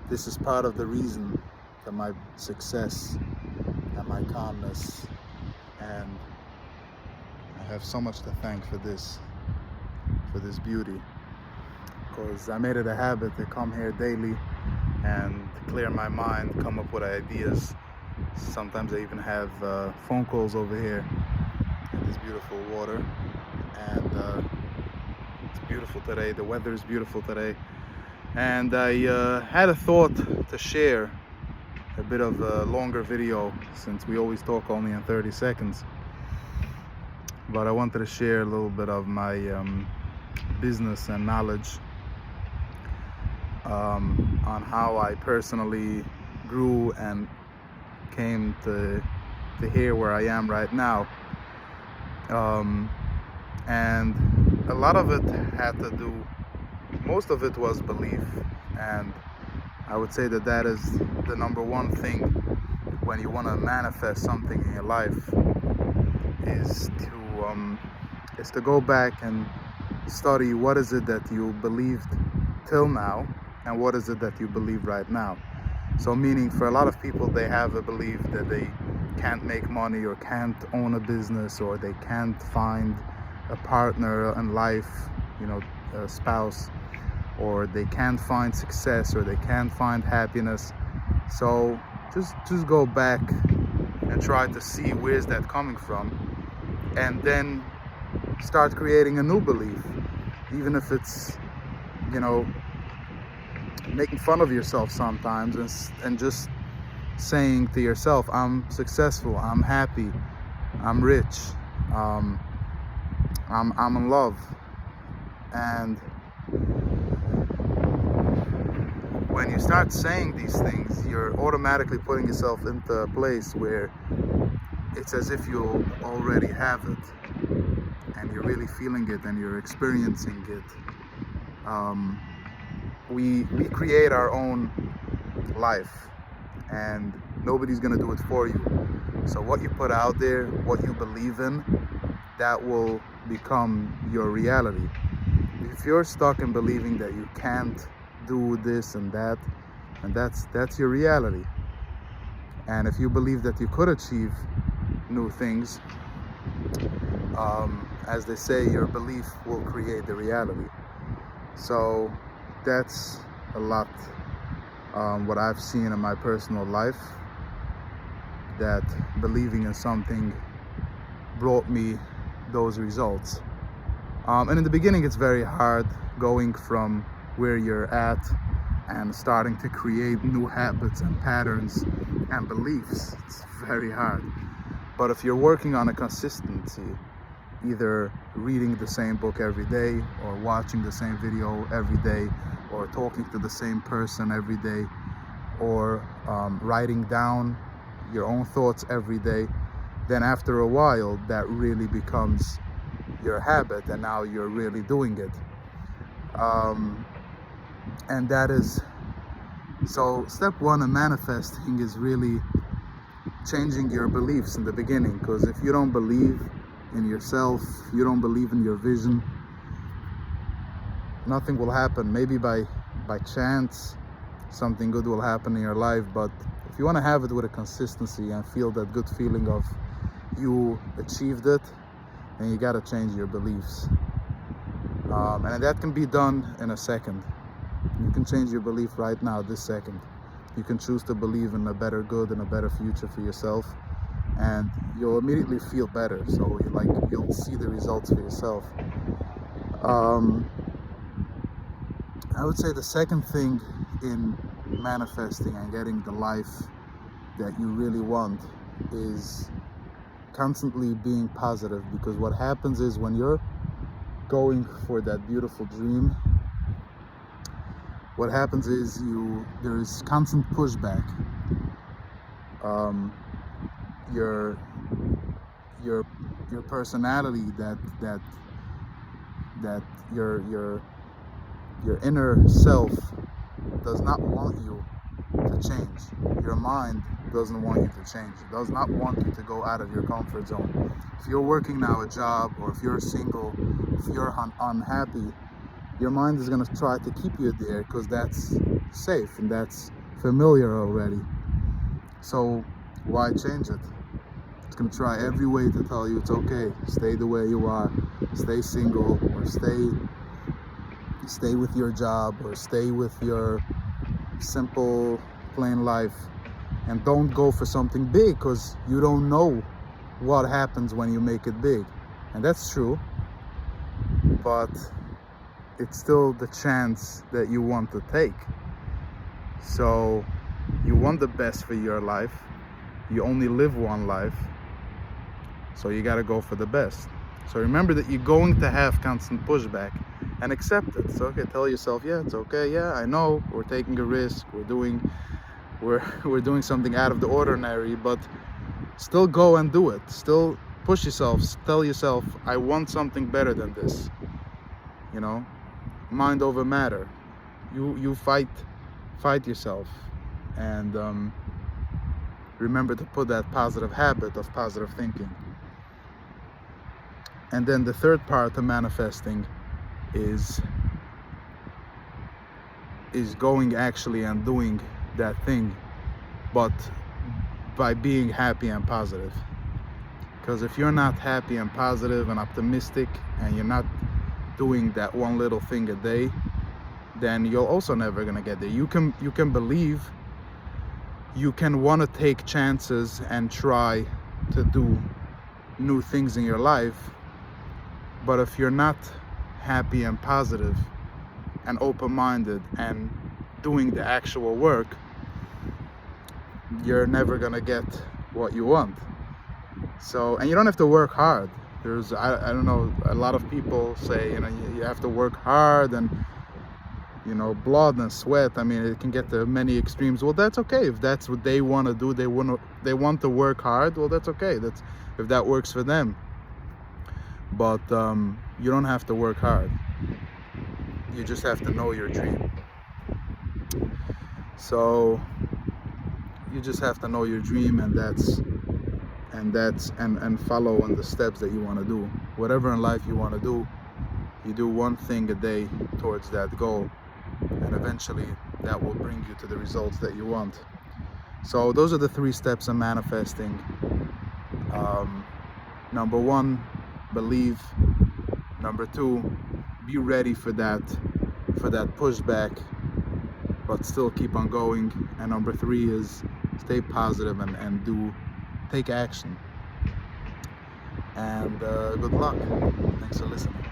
this is part of the reason that my success and my calmness, and I have so much to thank for this beauty, because I made it a habit to come here daily and clear my mind, come up with ideas. Sometimes I even have phone calls over here at this beautiful water, and it's beautiful today. The weather is beautiful today, and I had a thought to share a bit of a longer video, since we always talk only in 30 seconds. But I wanted to share a little bit of my business and knowledge on how I personally grew and came to here where I am right now. And a lot of it had to do, most of it was belief. And I would say that that is the number one thing when you want to manifest something in your life, is to go back and study what is it that you believed till now and what is it that you believe right now. So meaning, for a lot of people, they have a belief that they can't make money or can't own a business, or they can't find a partner in life, a spouse, or they can't find success, or they can't find happiness. So just go back and try to see where's that coming from, and then start creating a new belief, even if it's making fun of yourself sometimes, and just saying to yourself, I'm successful, I'm happy, I'm rich, I'm in love. And when you start saying these things, you're automatically putting yourself into a place where it's as if you already have it, and you're really feeling it and you're experiencing it. We create our own life, and nobody's gonna do it for you. So what you put out there, what you believe in, that will become your reality. If you're stuck in believing that you can't do this and that, and that's your reality. And if you believe that you could achieve new things, as they say, your belief will create the reality. So that's a lot what I've seen in my personal life, that believing in something brought me those results. And in the beginning, it's very hard going from where you're at and starting to create new habits and patterns and beliefs. It's very hard. But if you're working on a consistency, either reading the same book every day, or watching the same video every day, or talking to the same person every day, or writing down your own thoughts every day, then after a while that really becomes your habit, and now you're really doing it. And that is, so step one in manifesting is really changing your beliefs in the beginning. Because if you don't believe in yourself, you don't believe in your vision, nothing will happen. Maybe by chance something good will happen in your life, but if you want to have it with a consistency and feel that good feeling of you achieved it, then you got to change your beliefs. And that can be done in a second. You can change your belief right now, this second. You can choose to believe in a better good and a better future for yourself, and you'll immediately feel better. So you'll see the results for yourself. I would say the second thing in manifesting and getting the life that you really want is constantly being positive. Because what happens is, when you're going for that beautiful dream, what happens is there is constant pushback. Your personality, that your inner self does not want you to change. Your mind doesn't want you to change. It does not want you to go out of your comfort zone. If you're working now a job, or if you're single, if you're unhappy, your mind is going to try to keep you there because that's safe and that's familiar already. So why change it? It's going to try every way to tell you it's okay. Stay the way you are. Stay single, or stay with your job, or stay with your simple plain life, and don't go for something big because you don't know what happens when you make it big. And that's true, but it's still the chance that you want to take. So you want the best for your life. You only live one life, so you got to go for the best. So remember that you're going to have constant pushback, and accept it. So okay, tell yourself, yeah, it's okay. Yeah, I know we're taking a risk. We're doing something out of the ordinary, but still go and do it. Still push yourself. Tell yourself, I want something better than this. You know, mind over matter. You fight yourself, and remember to put that positive habit of positive thinking. And then the third part of manifesting is going actually and doing that thing, but by being happy and positive. Because if you're not happy and positive and optimistic, and you're not doing that one little thing a day, then you're also never gonna get there. You can believe, you can want to take chances and try to do new things in your life, but if you're not happy and positive and open-minded and doing the actual work, you're never gonna get what you want. So, and you don't have to work hard. There's I don't know, a lot of people say, you know, you have to work hard and, you know, blood and sweat. I mean, it can get to many extremes. Well, that's okay if that's what they want to do. They want to work hard. Well, that's okay. That's if that works for them. But you don't have to work hard. You just have to know your dream. So you just have to know your dream, and follow on the steps that you want to do. Whatever in life you want to do, you do one thing a day towards that goal, and eventually that will bring you to the results that you want. So those are the 3 steps of manifesting. Number 1, believe. Number 2, be ready for that pushback, but still keep on going. And number 3 is stay positive and take action. And good luck. Thanks for listening.